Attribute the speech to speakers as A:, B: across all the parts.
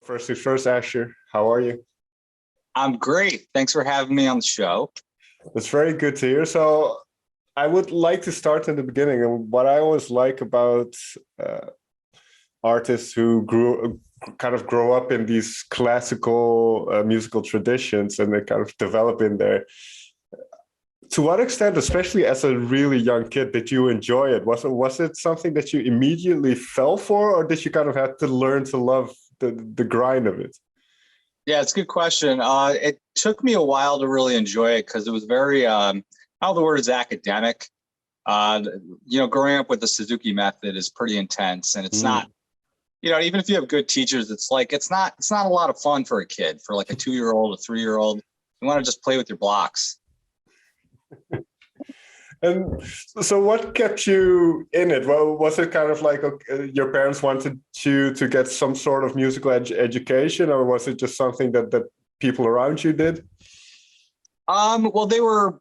A: First things first, Asher, how are you?
B: I'm great. Thanks for having me on the show.
A: It's very good to hear. So I would like to start in the beginning. And what I always like about uh, artists who kind of grow up in these classical musical traditions and they kind of develop in there. To what extent, especially as a really young kid, did you enjoy it? Was it something that you immediately fell for, or did you kind of have to learn to love the grind of it?
B: Yeah, it's a good question. It took me a while to really enjoy it because it was very, how the word is academic. Uh, Growing up with the Suzuki method is pretty intense, and it's
A: Mm.
B: not, even if you have good teachers, it's not a lot of fun for a kid, for like a 2-year-old, a 3-year-old. You want to just play with your blocks.
A: And so, what kept you in it? Well, was it kind of like your parents wanted you to get some sort of musical education, or was it just something that people around you did?
B: Well, they were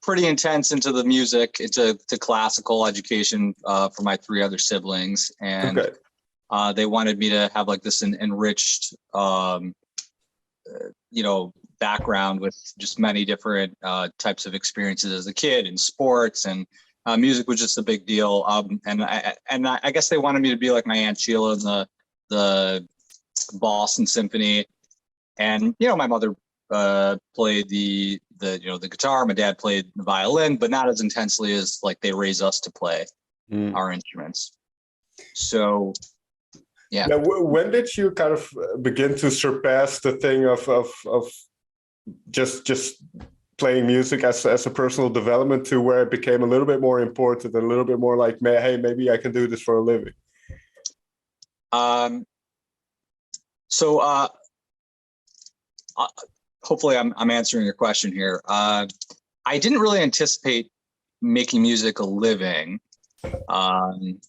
B: pretty intense into the music, into classical education for my three other siblings, and
A: Okay,
B: they wanted me to have like this enriched, background with just many different types of experiences as a kid in sports, and music was just a big deal. I guess they wanted me to be like my Aunt Sheila in the Boston Symphony, and my mother played the guitar. My dad played the violin, but not as intensely as like they raised us to play
A: mm.
B: our instruments. So yeah.
A: Yeah. When did you kind of begin to surpass the thing of just playing music as a personal development to where it became a little bit more important and a little bit more like, hey, maybe I can do this for a living?
B: Um, so uh, Hopefully I'm answering your question here. I didn't really anticipate making music a living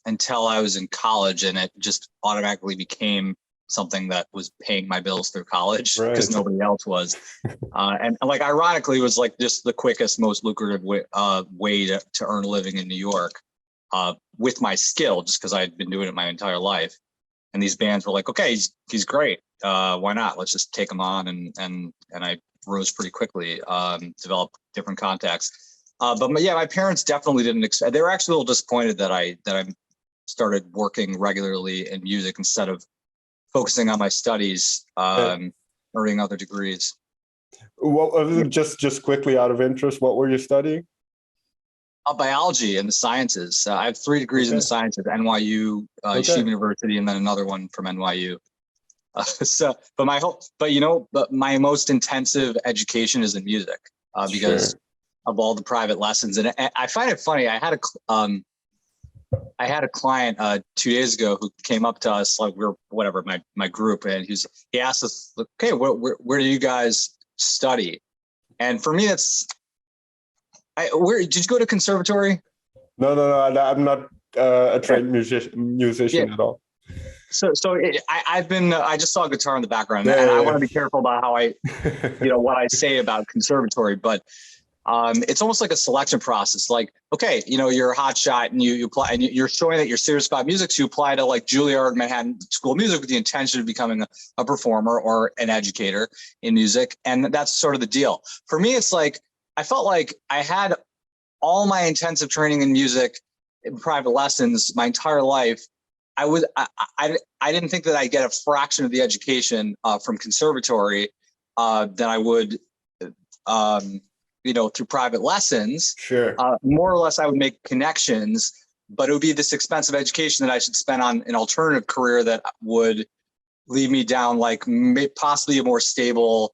B: until I was in college, and it just automatically became something that was paying my bills through college because
A: Right.
B: nobody else was. And like ironically, it was like just the quickest, most lucrative way to earn a living in New York with my skill, just because I had been doing it my entire life. And these bands were like, okay, he's great. Why not? Let's just take him on. And I rose pretty quickly, developed different contacts. My parents definitely didn't expect. They were actually a little disappointed that I started working regularly in music instead of focusing on my studies,
A: Yeah.
B: earning other degrees.
A: Well, just quickly out of interest, what were you studying?
B: Biology and the sciences. I have 3 degrees in the
A: Okay.
B: sciences, NYU, Yeshiva
A: Okay.
B: University, and then another one from NYU. But my most intensive education is in music because
A: Sure.
B: of all the private lessons. And I find it funny. I had a client 2 days ago who came up to us, like we're whatever my group, and he asked us, okay, where do you guys study? And for me, where did you go to conservatory?
A: No. I'm not a
B: Okay.
A: trained
B: Yeah.
A: musician at all.
B: I just saw a guitar in the background, and I want
A: Yeah,
B: to be careful about how
A: yeah.
B: what I say about conservatory, but it's almost like a selection process. Like, okay, you're a hot shot and you apply and you're showing that you're serious about music. So you apply to like Juilliard, Manhattan School of Music with the intention of becoming a performer or an educator in music. And that's sort of the deal. For me, it's like, I felt like I had all my intensive training in music in private lessons my entire life. I didn't think that I'd get a fraction of the education from conservatory that I would through private lessons.
A: Sure.
B: More or less, I would make connections, but it would be this expensive education that I should spend on an alternative career that would lead me down like possibly a more stable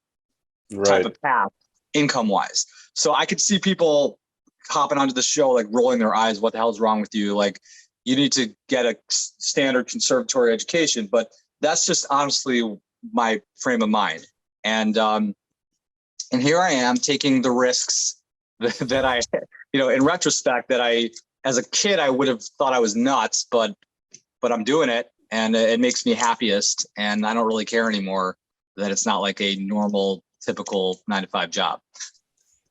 B: type
A: Right.
B: of path income wise. So I could see people hopping onto the show, like rolling their eyes. What the hell's wrong with you? Like, you need to get a standard conservatory education. But that's just honestly my frame of mind. And here I am taking the risks that I, in retrospect, that as a kid, I would have thought I was nuts, but I'm doing it, and it makes me happiest. And I don't really care anymore that it's not like a normal, typical 9-to-5 job.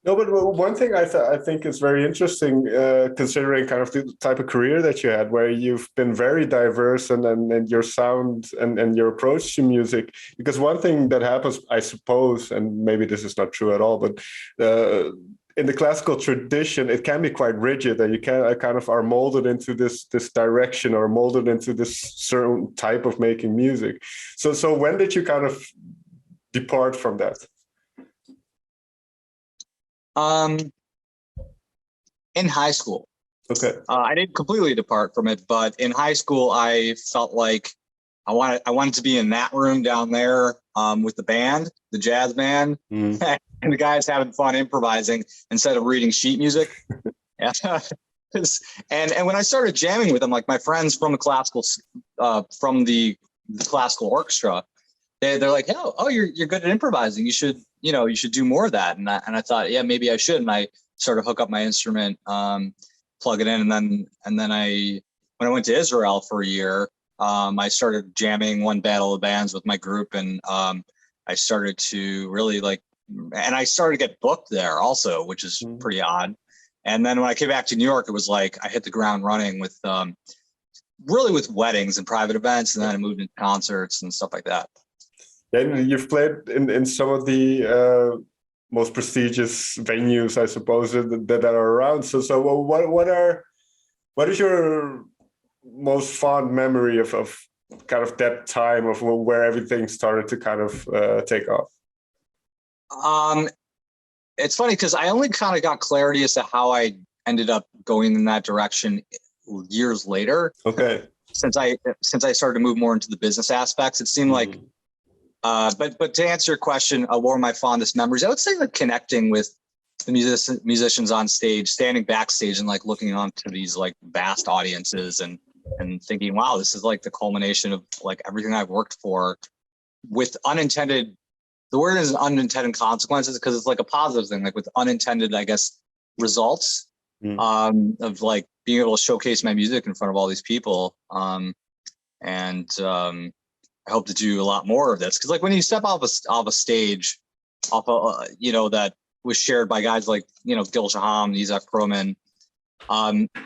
A: No, but one thing I think is very interesting, considering kind of the type of career that you had, where you've been very diverse and your sound and your approach to music. Because one thing that happens, I suppose, and maybe this is not true at all, but in the classical tradition, it can be quite rigid, and you can kind of are molded into this direction or molded into this certain type of making music. So when did you kind of depart from that?
B: In high school.
A: Okay.
B: I didn't completely depart from it, but in high school, I felt like I wanted to be in that room down there with the band, the jazz band, and the guys having fun improvising instead of reading sheet music. and when I started jamming with them, like my friends from the classical orchestra, they're like, oh, you're good at improvising. You should do more of that. And I thought, yeah, maybe I should. And I sort of hook up my instrument, plug it in, and then when I went to Israel for a year, I started jamming one battle of bands with my group, and I started to really and I started to get booked there also, which is pretty odd. And then when I came back to New York, it was like I hit the ground running with really with weddings and private events, and then I moved into concerts and stuff like that.
A: And you've played in some of the most prestigious venues, I suppose, that are around. So what is your most fond memory of kind of that time of where everything started to kind of take off?
B: It's funny because I only kind of got clarity as to how I ended up going in that direction years later.
A: Okay.
B: Since I started to move more into the business aspects, it seemed like. But to answer your question, what were my fondest memories? I would say like connecting with the musicians on stage, standing backstage and like looking onto these like vast audiences and thinking, wow, this is like the culmination of like everything I've worked for, with unintended. The word is unintended consequences, because it's like a positive thing, like with unintended, I guess, results of like being able to showcase my music in front of all these people. I hope to do a lot more of this, because like when you step off a stage, that was shared by guys like Gil Shaham, Isaac Kroman.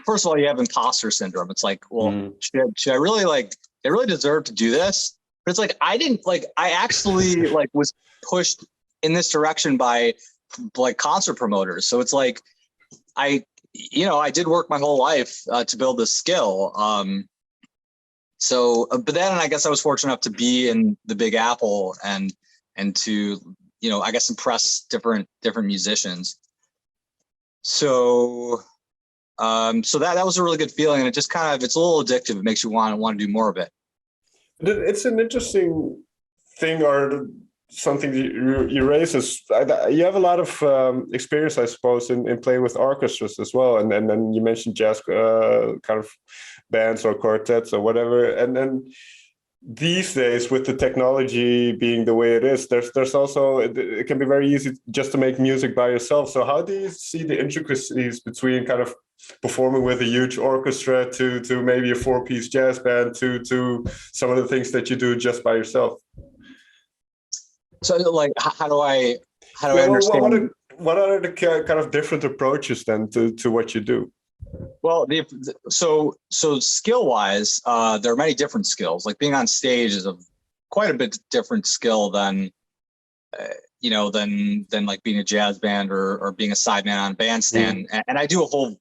B: First of all, you have imposter syndrome. It's like, well, should I really they really deserve to do this? But it's like I actually like was pushed in this direction by like concert promoters. So it's like I did work my whole life to build this skill. But then I guess I was fortunate enough to be in the Big Apple and to, I guess impress different musicians. So that was a really good feeling, and it just it's a little addictive. It makes you want to do more of it.
A: It's an interesting thing, or something you raise is you have a lot of experience, I suppose, in playing with orchestras as well, and then you mentioned jazz kind of bands or quartets or whatever, and then these days with the technology being the way it is, there's also it can be very easy just to make music by yourself. So how do you see the intricacies between kind of performing with a huge orchestra to maybe a 4-piece jazz band to some of the things that you do just by yourself?
B: So like how do I understand?
A: What are the kind of different approaches then to what you do?
B: Well, so skill wise, there are many different skills. Like being on stage is quite a bit different skill than than like being a jazz band or being a sideman on a bandstand. And I do a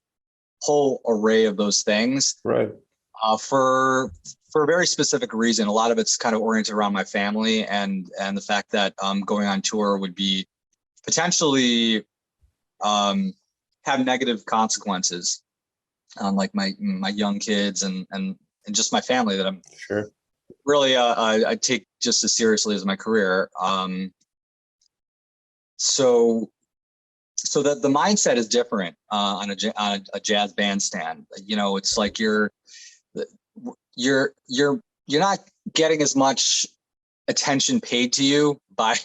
B: whole array of those things.
A: Right.
B: For a very specific reason. A lot of it's kind of oriented around my family and the fact that going on tour would be potentially have negative consequences on like my young kids and just my family that I'm
A: sure
B: really I take just as seriously as my career. So that the mindset is different on a jazz bandstand. It's like you're not getting as much attention paid to you by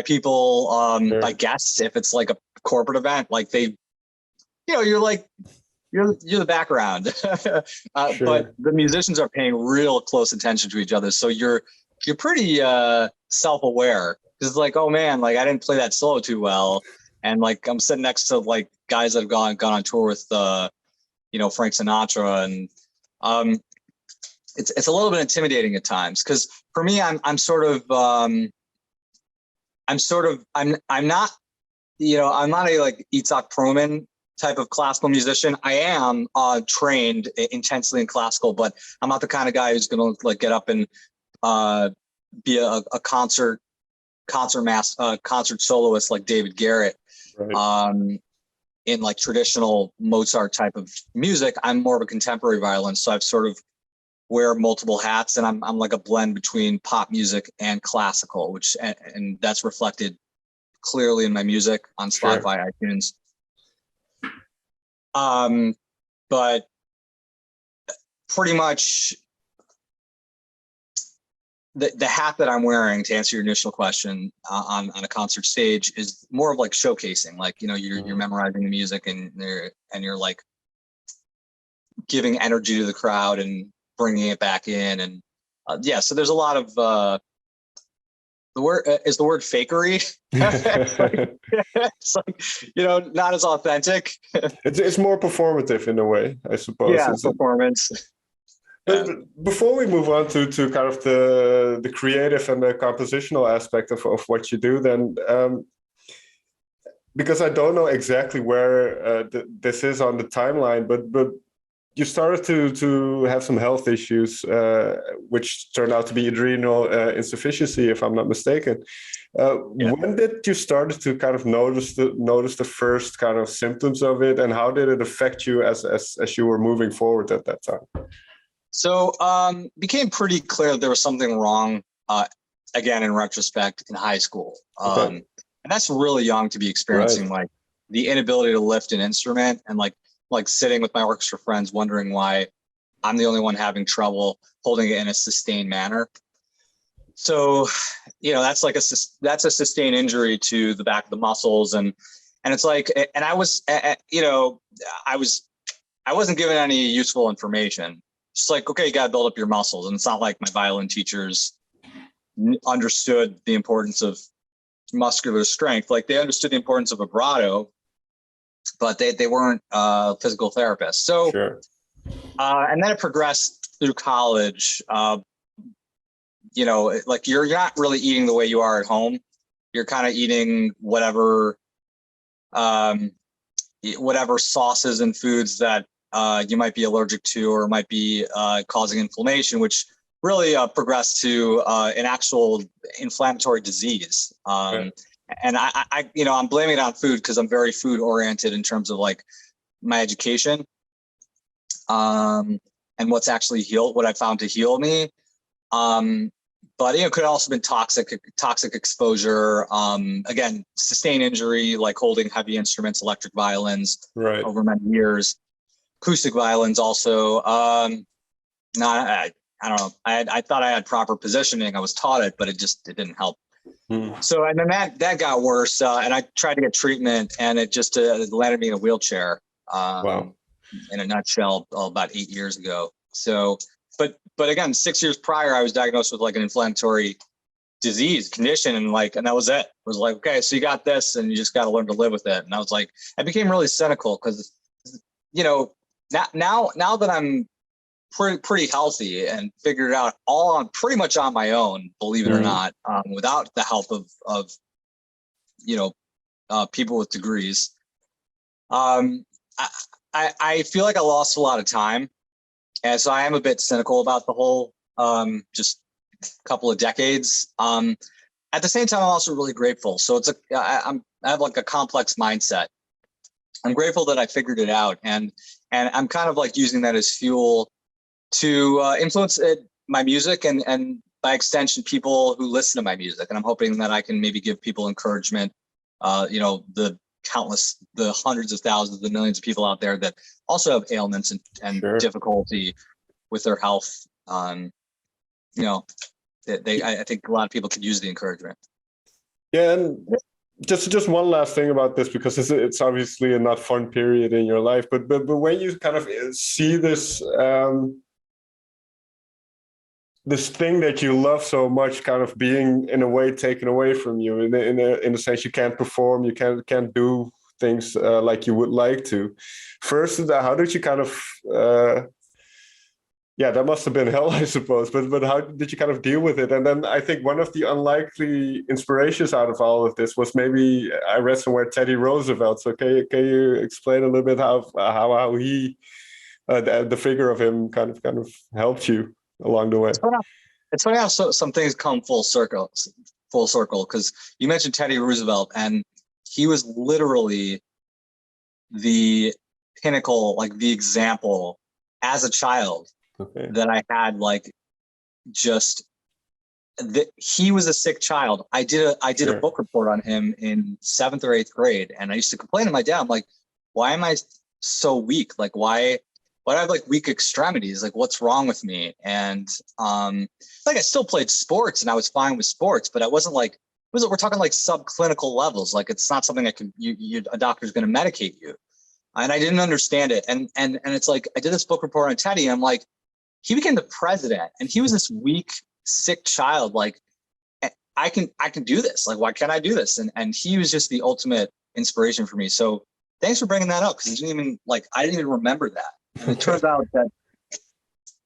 B: people,
A: sure.
B: by guests. If it's like a corporate event, like you're the background.
A: Sure.
B: But the musicians are paying real close attention to each other. So you're pretty self-aware, because it's like, oh man, like I didn't play that solo too well. and like I'm sitting next to like guys that have gone on tour with Frank Sinatra, and it's a little bit intimidating at times, because for me I'm not, I'm not a like Itzhak Perlman type of classical musician. I am trained intensely in classical, but I'm not the kind of guy who's going to like get up and be a concert soloist like David Garrett. Right. In like traditional Mozart type of music. I'm more of a contemporary violinist, so I've sort of wear multiple hats, and I'm like a blend between pop music and classical, and that's reflected clearly in my music on Spotify, sure. iTunes. But pretty much the hat that I'm wearing, to answer your initial question, on a concert stage, is more of like showcasing, like, you're memorizing the music, and you're like giving energy to the crowd and bringing it back in. And so there's a lot of the word fakery. It's like, not as authentic.
A: It's more performative in a way, I suppose.
B: Yeah, it's performance.
A: But before we move on to kind of the creative and the compositional aspect of what you do, then because I don't know exactly where this is on the timeline, but you started to have some health issues, which turned out to be adrenal insufficiency, if I'm not mistaken. When did you start to kind of notice the first kind of symptoms of it, and how did it affect you as you were moving forward at that time?
B: So became pretty clear that there was something wrong, again, in retrospect, in high school. And that's really young to be experiencing like the inability to lift an instrument, and like sitting with my orchestra friends wondering why I'm the only one having trouble holding it in a sustained manner. So, that's like a sustained injury to the back of the muscles. And it's like, and I wasn't given any useful information. Just like, okay, you got to build up your muscles. And it's not like my violin teachers understood the importance of muscular strength. Like, they understood the importance of vibrato, but they weren't physical therapists. So, sure. And then it progressed through college. Like, you're not really eating the way you are at home. You're kind of eating whatever sauces and foods that you might be allergic to, or might be causing inflammation, which really progressed to an actual inflammatory disease. And I'm blaming it on food, because I'm very food oriented in terms of like my education, and what I found to heal me. But it could have also been toxic exposure. Again, sustained injury, like holding heavy instruments, electric violins, over many years, acoustic violins also. I don't know. I thought I had proper positioning. I was taught it, but it didn't help. So, and then that got worse, and I tried to get treatment, and it just landed me in a wheelchair. Wow. In a nutshell, about 8 years ago. So, but again, 6 years prior, I was diagnosed with like an inflammatory disease condition, and that was it. It was like, okay, so you got this, and you just got to learn to live with it. And I was like, I became really cynical, because now that I'm pretty healthy and figured it out pretty much on my own, believe it or not, without the help of people with degrees. I feel like I lost a lot of time, and so I am a bit cynical about the whole just couple of decades. At the same time, I'm also really grateful. So I have like a complex mindset. I'm grateful that I figured it out, and I'm kind of like using that as fuel to influence my music, and by extension, people who listen to my music. And I'm hoping that I can maybe give people encouragement, the hundreds of thousands, the millions of people out there that also have ailments and sure. difficulty with their health. I think a lot of people could use the encouragement.
A: Yeah, and just one last thing about this, because it's obviously a not fun period in your life, but when you kind of see this this thing that you love so much kind of being in a way taken away from you in a sense. You can't perform, you can't do things like you would like to. First, how did you kind of yeah, that must have been hell, I suppose. But how did you kind of deal with it? And then I think one of the unlikely inspirations out of all of this was, maybe I read somewhere, Teddy Roosevelt. So can you explain a little bit how he the figure of him kind of helped you along the way?
B: It's funny how some things come full circle. Because you mentioned Teddy Roosevelt, and he was literally the pinnacle, like the example as a child. Okay. That I had, like, just that he was a sick child. I did a book report on him in 7th or 8th grade, and I used to complain to my dad. I'm like, why am I so weak? Like, why do I have like weak extremities? Like, what's wrong with me? And like, I still played sports and I was fine with sports, but I wasn't like, we're talking like subclinical levels. Like, it's not something a doctor's going to medicate you. And I didn't understand it. And it's like, I did this book report on Teddy, and I'm like, he became the president, and he was this weak, sick child. Like, I can do this. Like, why can't I do this? And he was just the ultimate inspiration for me. So thanks for bringing that up, because I didn't even remember that. And it turns out that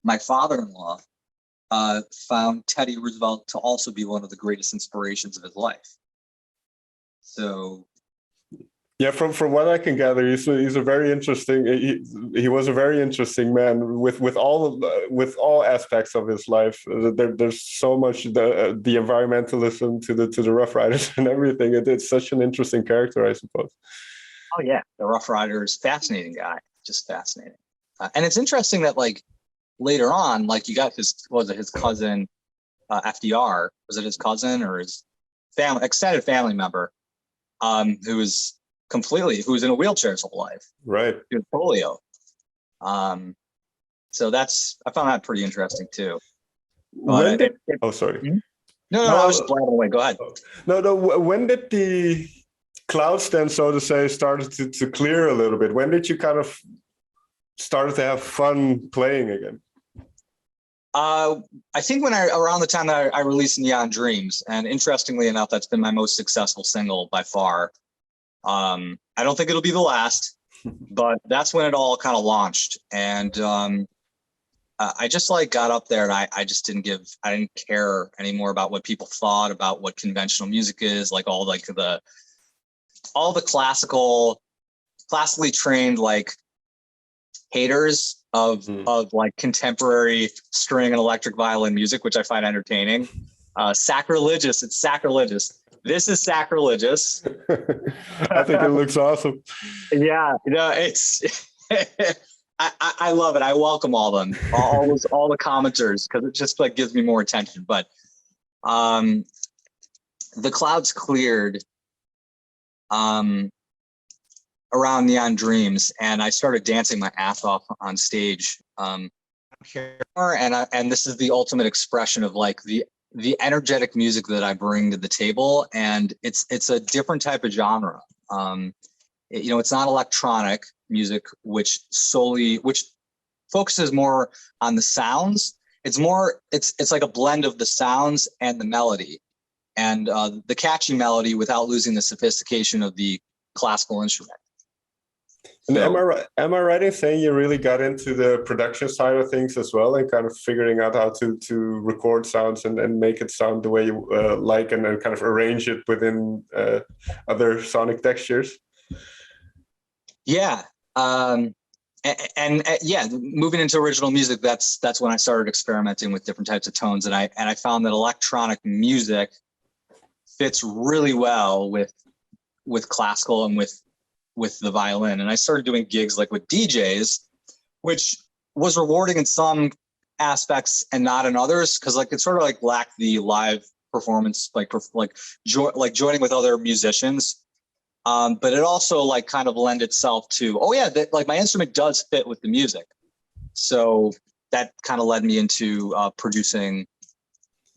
B: my father-in-law found Teddy Roosevelt to also be one of the greatest inspirations of his life. So.
A: Yeah, from what I can gather, he's a very interesting. He was a very interesting man with all aspects of his life. There's so much the environmentalism to the Rough Riders and everything. It's such an interesting character, I suppose.
B: Oh yeah, the Rough Riders, fascinating guy, just fascinating. And it's interesting that, like, later on, like, you got his cousin FDR? Was it his cousin or his extended family member? Who was in a wheelchair his whole life. Right. He was polio. So I found that pretty interesting too. But
A: sorry.
B: Mm-hmm. No, I was just blabbing away. Go ahead.
A: No. When did the clouds then, so to say, started to clear a little bit? When did you kind of started to have fun playing again?
B: I think around the time that I released Neon Dreams, and interestingly enough, that's been my most successful single by far. I don't think it'll be the last, but that's when it all kind of launched. And I just like got up there, and I just didn't care anymore about what people thought about what conventional music is, like all the classically trained, like, haters of like contemporary string and electric violin music, which I find entertaining. Sacrilegious. It's sacrilegious. This is sacrilegious.
A: I think it looks awesome.
B: Yeah, it's I love it. I welcome all them, all the commenters, because it just like gives me more attention. But the clouds cleared around Neon Dreams, and I started dancing my ass off on stage. And this is the ultimate expression of, like, the energetic music that I bring to the table, and it's a different type of genre. It's not electronic music, which focuses more on the sounds. It's like a blend of the sounds and the melody, and the catchy melody without losing the sophistication of the classical instrument.
A: And am I right in saying you really got into the production side of things as well, and kind of figuring out how to record sounds and make it sound the way you like, and then kind of arrange it within other sonic textures?
B: Yeah. And moving into original music, that's when I started experimenting with different types of tones. And I found that electronic music fits really well with classical and with the violin. And I started doing gigs like with DJs, which was rewarding in some aspects and not in others, because like it sort of like lacked the live performance, like joining with other musicians. But it also like kind of lend itself to, like my instrument does fit with the music. So that kind of led me into producing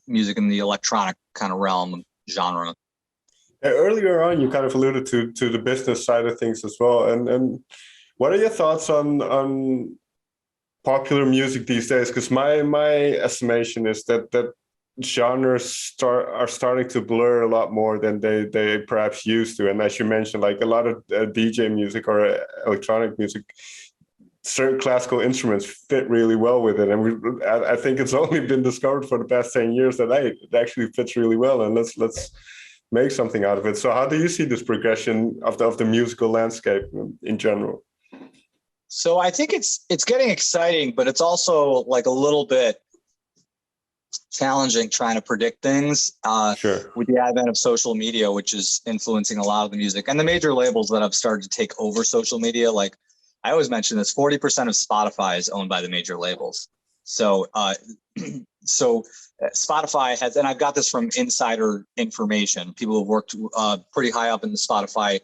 B: music in the electronic kind of realm genre.
A: Earlier on, you kind of alluded to the business side of things as well. And what are your thoughts on popular music these days? Because my estimation is that genres are starting to blur a lot more than they perhaps used to. And as you mentioned, like a lot of DJ music or electronic music, certain classical instruments fit really well with it. And I think it's only been discovered for the past 10 years that hey, it actually fits really well. And let's make something out of it. So how do you see this progression of the musical landscape in general?
B: So I think it's getting exciting, but it's also like a little bit challenging trying to predict things
A: Sure.
B: with the advent of social media, which is influencing a lot of the music, and the major labels that have started to take over social media. Like I always mention this, 40% of Spotify is owned by the major labels. So Spotify has, and I've got this from insider information, people who've worked pretty high up in the Spotify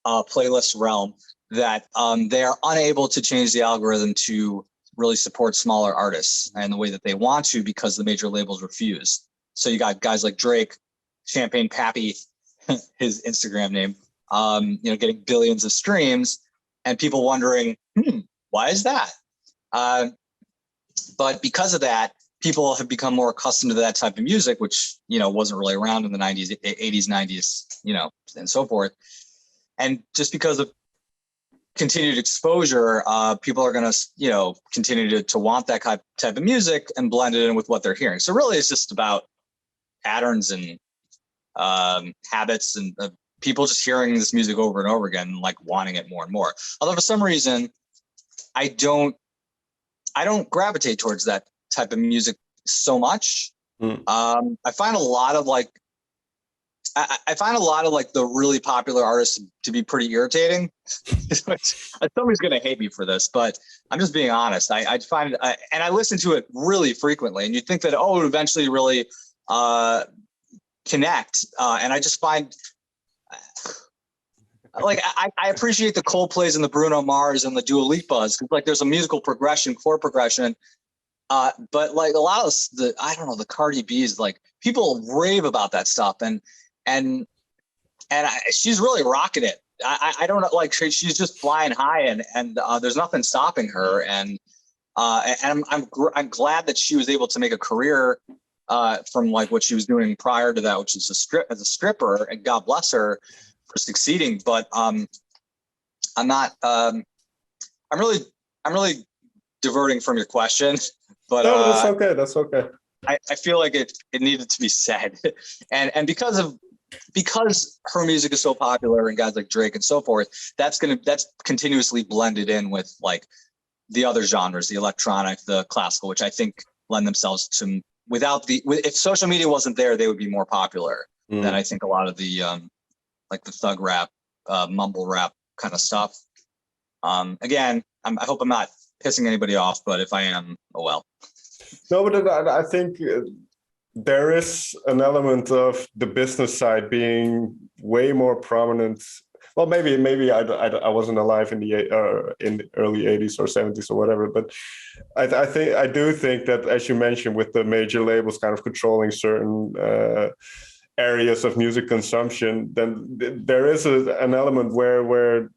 B: playlist realm, that they are unable to change the algorithm to really support smaller artists and the way that they want to, because the major labels refuse. So you got guys like Drake, Champagne Pappy, his Instagram name, getting billions of streams, and people wondering, why is that? But because of that, people have become more accustomed to that type of music, which, wasn't really around in the 90s, 80s, 90s, and so forth. And just because of continued exposure, people are going to, continue to want that type of music and blend it in with what they're hearing. So really, it's just about patterns and habits and people just hearing this music over and over again, and like wanting it more and more. Although for some reason, I don't gravitate towards that type of music so much. I find a lot of like the really popular artists to be pretty irritating. Somebody's going to hate me for this, but I'm just being honest. I find it, and I listen to it really frequently, and you think that, it would eventually really connect. And I just find, like, I appreciate the Coldplays and the Bruno Mars and the Dua Lipas, because like there's a musical progression, chord progression. But like a lot of the Cardi B's, like people rave about that stuff, and she's really rocking it. I don't know, like she's just flying high, and there's nothing stopping her. And I'm glad that she was able to make a career from like what she was doing prior to that, which is as a stripper, and God bless her for succeeding. But I'm really diverting from your question. But
A: no, that's okay. That's okay.
B: I feel like it needed to be said, and because her music is so popular and guys like Drake and so forth, that's continuously blended in with like the other genres, the electronic, the classical, which I think lend themselves to, if social media wasn't there, they would be more popular than I think a lot of the like the thug rap, mumble rap kind of stuff. Again, I hope I'm not pissing anybody off, but if I am, oh well.
A: No, but I think there is an element of the business side being way more prominent. Well, maybe I wasn't alive in the early 80s or 70s or whatever, but I do think that, as you mentioned, with the major labels kind of controlling certain areas of music consumption, then there is an element where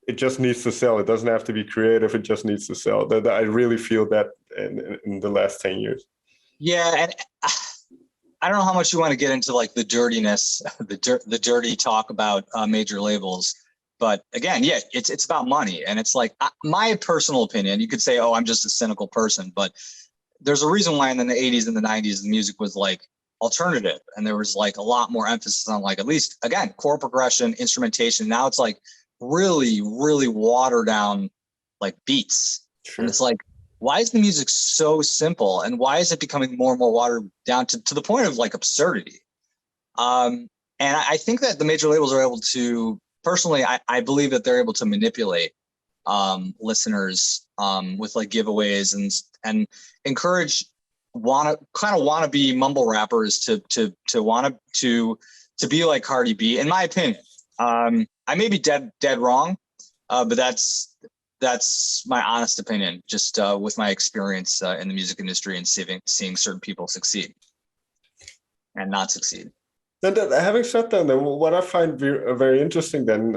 A: it just needs to sell. It doesn't have to be creative. It just needs to sell. That I really feel that in the last 10 years. Yeah,
B: and I don't know how much you want to get into like the dirtiness, the dirty talk about major labels, but again, yeah, it's about money, and it's like my personal opinion. You could say, "Oh, I'm just a cynical person," but there's a reason why in the 80s and the 90s the music was like alternative, and there was like a lot more emphasis on like, at least again, chord progression, instrumentation. Now it's like really, really watered down like beats. Sure. And it's like, why is the music so simple, and why is it becoming more and more watered down to the point of like absurdity? And I think that the major labels are able to, personally, I believe that they're able to manipulate listeners with like giveaways and encourage wanna be mumble rappers to want to be like Cardi B, in my opinion. I may be dead wrong, but that's my honest opinion, just with my experience in the music industry and seeing certain people succeed and not succeed.
A: Having said that, what I find very interesting then,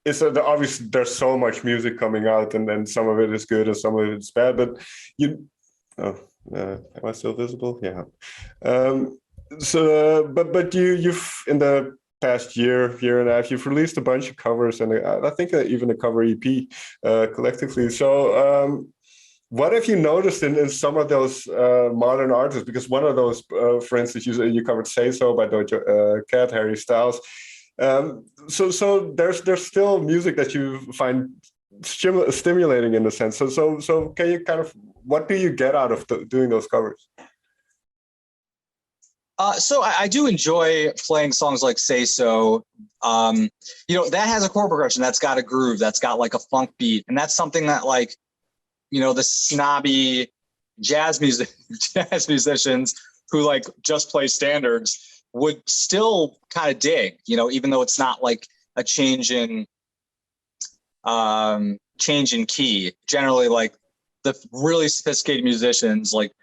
A: it's obviously there's so much music coming out, and then some of it is good and some of it is bad. But you, oh, am I still visible? Yeah. But you've in the past year and a half, you've released a bunch of covers, and I think even a cover EP collectively. So what have you noticed in some of those modern artists? Because one of those, for instance, you covered "Say So" by Doja Cat, Harry Styles. So there's still music that you find stimulating in a sense. So can you kind of, what do you get out of doing those covers?
B: So I do enjoy playing songs like "Say So." That has a chord progression, that's got a groove, that's got like a funk beat, and that's something that like, the snobby jazz musicians who like just play standards would still kind of dig, even though it's not like a change in key. Generally, like the really sophisticated musicians, like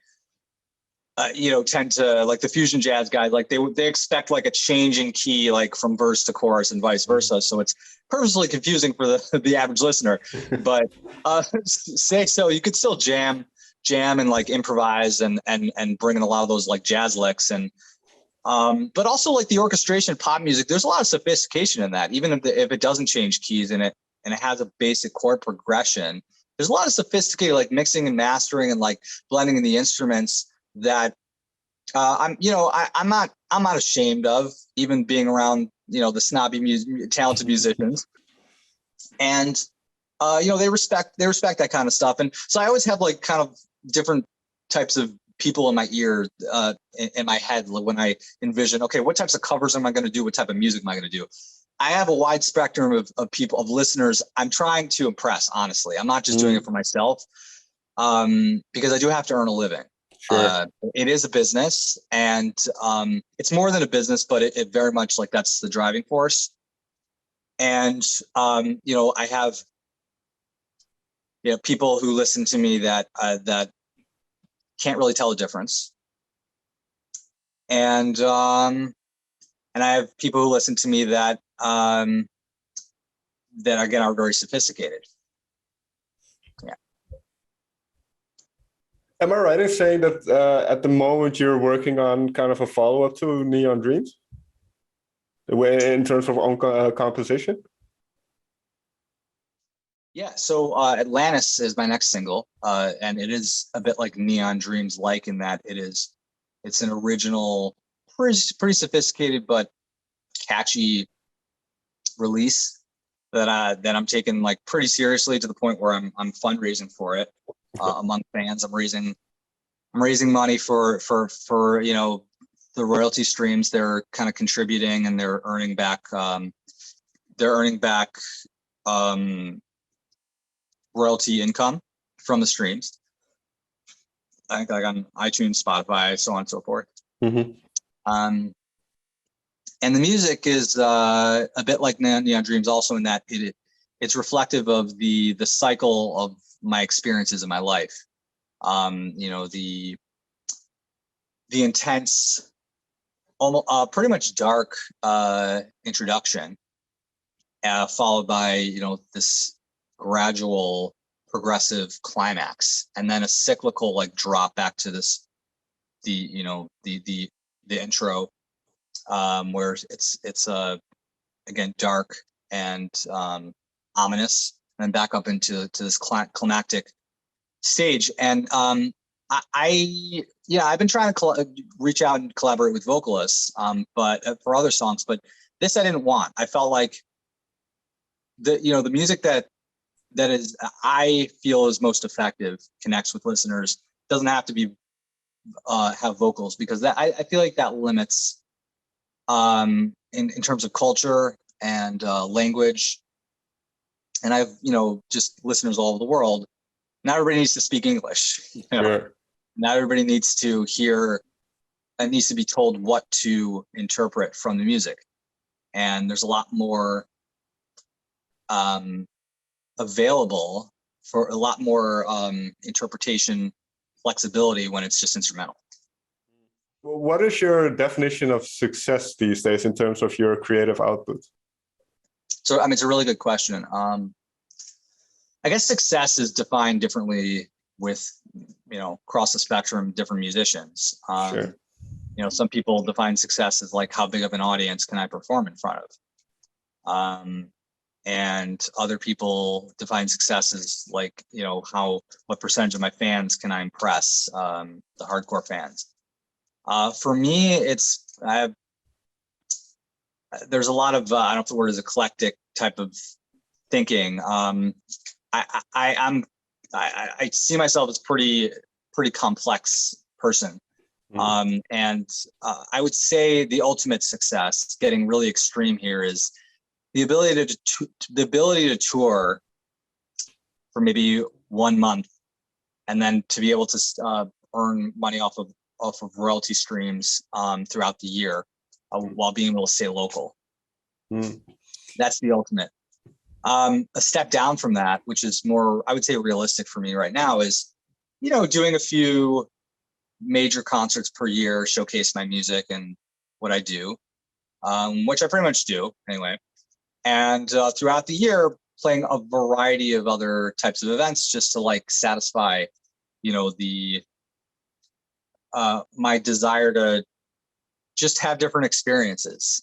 B: tend to, like the fusion jazz guys, like they expect like a change in key, like from verse to chorus and vice versa. So it's purposely confusing for the average listener. But Say So, you could still jam and like improvise and bring in a lot of those like jazz licks, and but also like the orchestration pop music. There's a lot of sophistication in that, even if it doesn't change keys in it and it has a basic chord progression. There's a lot of sophisticated like mixing and mastering and like blending in the instruments that I'm not ashamed of, even being around the snobby talented musicians, and they respect that kind of stuff. And so I always have like kind of different types of people in my ear, in my head, when I envision, okay, what types of covers am I going to do? What type of music am I going to do? I have a wide spectrum of people, of listeners. I'm trying to impress, honestly. I'm not just doing it for myself, because I do have to earn a living.
A: Sure.
B: It is a business, and it's more than a business, but it very much, like, that's the driving force. And I have people who listen to me that can't really tell the difference, and I have people who listen to me that again are very sophisticated. Yeah.
A: Am I right in saying that at the moment you're working on kind of a follow-up to Neon Dreams, in terms of own composition?
B: Yeah, so Atlantis is my next single, and it is a bit like Neon Dreams, like in that it's an original, pretty sophisticated but catchy release that I'm taking like pretty seriously, to the point where I'm fundraising for it among fans. I'm raising money for the royalty streams. They're kind of contributing, and they're earning back royalty income from the streams. I think like on iTunes, Spotify, so on and so forth.
A: Mm-hmm.
B: And the music is a bit like Neon Dreams, also in that it's reflective of the cycle of my experiences in my life. The intense, almost pretty much dark introduction, followed by this gradual progressive climax, and then a cyclical like drop back to the intro, where it's again dark and ominous, and back up into this climactic stage. And I've been trying to reach out and collaborate with vocalists, but for other songs, but this I didn't want. I felt like the music that is, I feel, is most effective, connects with listeners, doesn't have to be have vocals, because that I feel like that limits in terms of culture and language. And I have just listeners all over the world. Not everybody needs to speak English.
A: Sure.
B: Not everybody needs to hear and needs to be told what to interpret from the music. And there's a lot more available for a lot more interpretation flexibility when it's just instrumental.
A: What is your definition of success these days in terms of your creative output?
B: So, I mean, it's a really good question. I guess success is defined differently with, across the spectrum, different musicians.
A: Sure.
B: Some people define success as like, how big of an audience can I perform in front of? And other people define success as like, what percentage of my fans can I impress, the hardcore fans. For me, there's a lot of, I don't know if the word is eclectic type of thinking. I see myself as pretty complex person. And I would say the ultimate success, getting really extreme here, is the ability to tour for maybe 1 month, and then to be able to earn money off of royalty streams throughout the year, while being able to stay local. That's the ultimate. A step down from that, which is more, I would say, realistic for me right now, is, doing a few major concerts per year, showcase my music and what I do, which I pretty much do anyway. And throughout the year, playing a variety of other types of events, just to like satisfy, my desire to just have different experiences,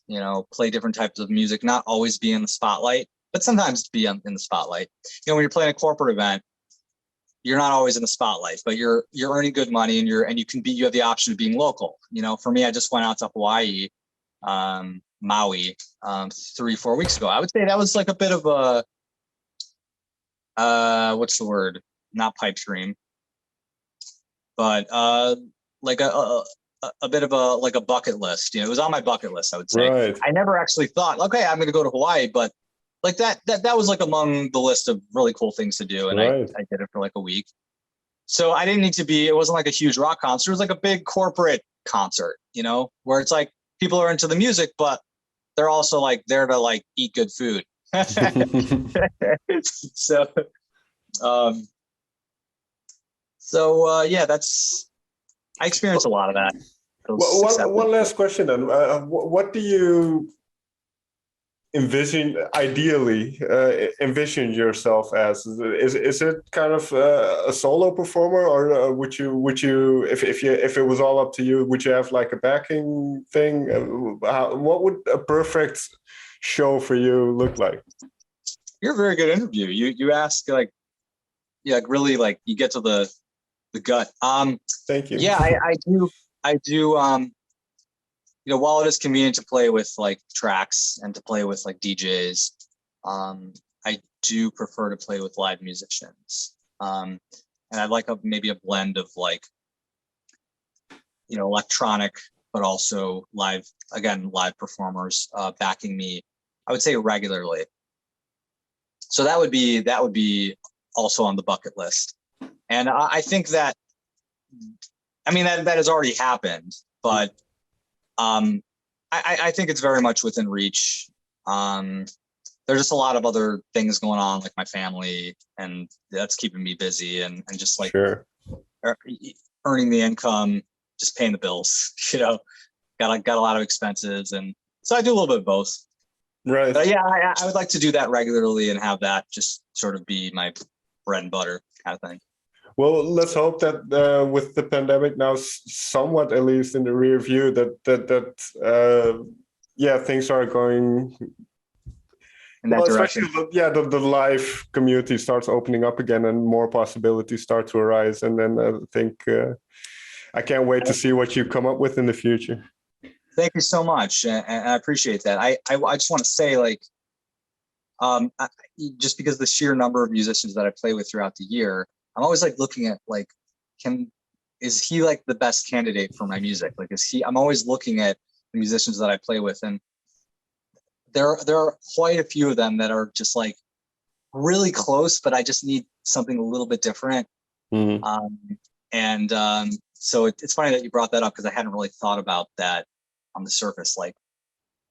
B: play different types of music, not always be in the spotlight, but sometimes be in the spotlight. When you're playing a corporate event, you're not always in the spotlight, but you're earning good money, and you have the option of being local. For me, I just went out to Hawaii, Maui, 3-4 weeks ago. I would say that was like a bit of a, what's the word? Not pipe dream, but like a bit of a bucket list. It was on my bucket list, I would say.
A: Right.
B: I never actually thought, okay, I'm going to go to Hawaii, but like that was like among the list of really cool things to do. And right. I did it for like a week. So I didn't need to it wasn't like a huge rock concert. It was like a big corporate concert, where it's like people are into the music, but they're also like there to like eat good food. So, yeah, I experienced a lot of that.
A: One last question then. What do you envision yourself as? Is it kind of a solo performer, or would you if it was all up to you, would you have like a backing thing? What would a perfect show for you look like?
B: You're a very good interview. You ask like really like you get to the gut.
A: Thank you.
B: Yeah, I do. While it is convenient to play with like tracks and to play with like DJs, I do prefer to play with live musicians. And I'd like maybe a blend of like, electronic, but also live performers backing me, I would say, regularly. So that would be also on the bucket list. And I think that, that has already happened, but I think it's very much within reach. There's just a lot of other things going on, like my family, and that's keeping me busy, and just like
A: sure.
B: Earning the income, just paying the bills. Got a lot of expenses, and so I do a little bit of both.
A: Right.
B: But yeah, I would like to do that regularly and have that just sort of be my bread and butter kind of thing.
A: Well, let's hope that with the pandemic now somewhat, at least in the rear view, that things are going
B: in that direction.
A: Especially, the live community starts opening up again, and more possibilities start to arise. And then I think I can't wait to see what you come up with in the future.
B: Thank you so much, and I appreciate that. I just want to say, like, just because the sheer number of musicians that I play with throughout the year, I'm always like looking at like, is he like the best candidate for my music? Like, I'm always looking at the musicians that I play with, and there are quite a few of them that are just like really close, but I just need something a little bit different. Mm-hmm. So it's funny that you brought that up, because I hadn't really thought about that on the surface. Like,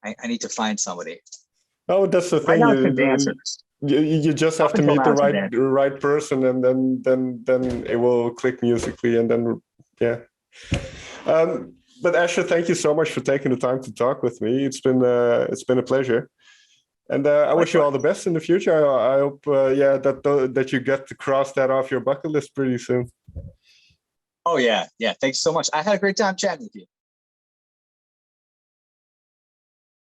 B: I need to find somebody.
A: Oh, that's the thing. You just have to meet the right person, and then it will click musically, and then yeah. But Asher, thank you so much for taking the time to talk with me. It's been a pleasure. And I wish you all the best in the future. I hope, that you get to cross that off your bucket list pretty soon.
B: Oh yeah, yeah. Thanks so much. I had a great time chatting with you.